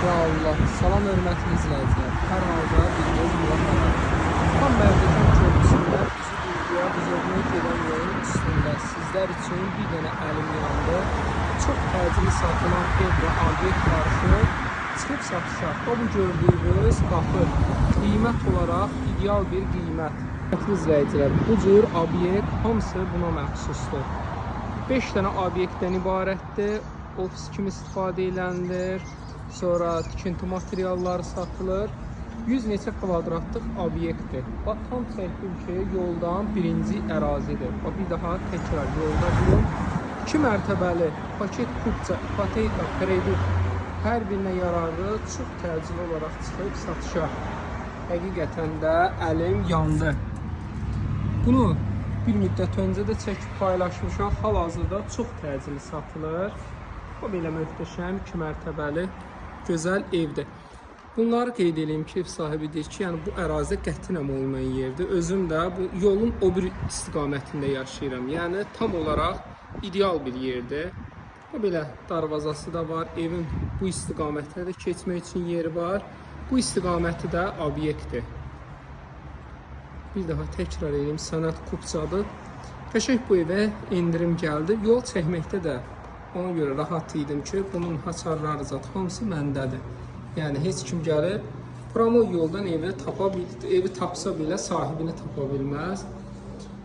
Ya Allah, salam hörmətli izləyicilər. Hər halda bildiğiniz Murat Tam Mərdəkan körpüsündə bizi duyguya, bizörmüyə gedən yolun üstündə sizlər üçün bir dənə əlim yandı. Çox təcili satılan ev və obyekt karşı çıxıb satışa. Bu gördüyünüz qapı qiymət olaraq ideal bir qiymət. Hörmətli izləyicilər, bu cür obyekt hamısı buna məxsusdur. 5 dənə obyektdən ibarətdir. Ofis kimi istifadə edilədir. Sonra tikinti materialları satılır. 100 neçə kvadratlıq obyektdir. Bax, tam çəkdim ki, yoldan birinci ərazidir. Bax, bir daha təkrar yolda bulun. 2 mərtəbəli paket kupça, ipoteka, kredit hər birinə yararlı çox təcili olaraq çıxıb satışa. Həqiqətən də əlim yandı. Bunu bir müddət öncə də çəkib paylaşmışam. Hal-hazırda çox təcili satılır. Bu belə möhtəşəm 2 mərtəbəli gözəl evdir. Bunları qeyd edeyim ki, ev sahibi deyir ki, yəni bu ərazi qətinəm olmayan yerdir. Özüm də bu yolun o bir istiqamətində yaşayıram. Yəni tam olaraq ideal bir yerdir. Bu belə darvazası da var. Evin bu istiqamətə də keçmək üçün yeri var. Bu istiqaməti də obyektdir. Bir daha təkrar edeyim, sənət kupçadır. Qəşəng bu evə endirim gəldi. Yol çəkməkdə də ona görə rahat idim ki, bunun hasarları zat hamısı məndədir. Yəni heç kim gəlib promo yoldan evi tapsa belə sahibini tapa bilməz.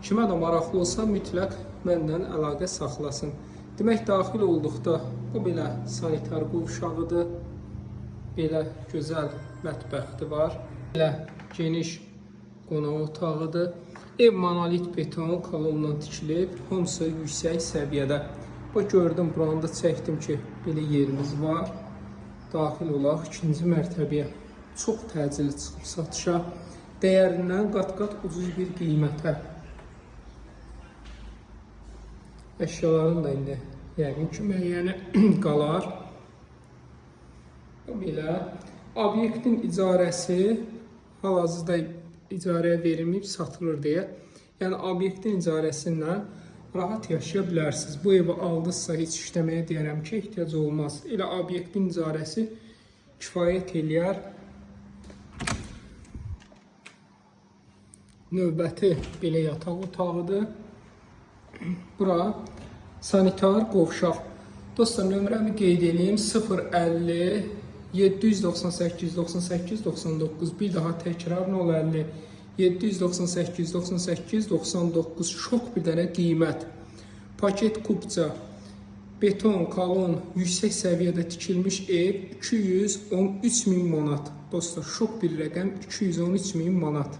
Kimə də maraqlı olsa mütləq məndən əlaqə saxlasın. Demək, daxil olduqda bu belə sanitar qovşağıdır. Belə gözəl mətbəxti var. Belə geniş qonaq otağıdır. Ev monolit beton kolondan tikilib, hamısı yüksək səviyyədə. Bax, gördüm, buranı da çəkdim ki, belə yerimiz var. Daxil olaq 2-ci mərtəbəyə. Çox təcili çıxıb satışa. Dəyərindən qat-qat ucuz bir qiymətə. Əşyaların da indi yəqin ki, müəyyəni qalar. Belə obyektin icarəsi hal-hazırda icarəyə verilməyib, satılır deyə. Yəni obyektin icarəsindən rahat yaşaya bilərsiniz. Bu evi aldınızsa heç işləməyə deyərəm ki, ehtiyac olmaz. Elə obyektin icarəsi kifayət eləyər. Növbəti belə yataq otağıdır. Bura sanitar qovşaq. Dostlar, nömrəmi qeyd edeyim. 050 798 98 99. Bir daha təkrar 050 798 98 99. Şok bir dənə qiymət. Paket kupça, beton, kolon, yüksək səviyyədə tikilmiş ev 213.000 manat. Dostlar, şok bir rəqəm 213.000 manat.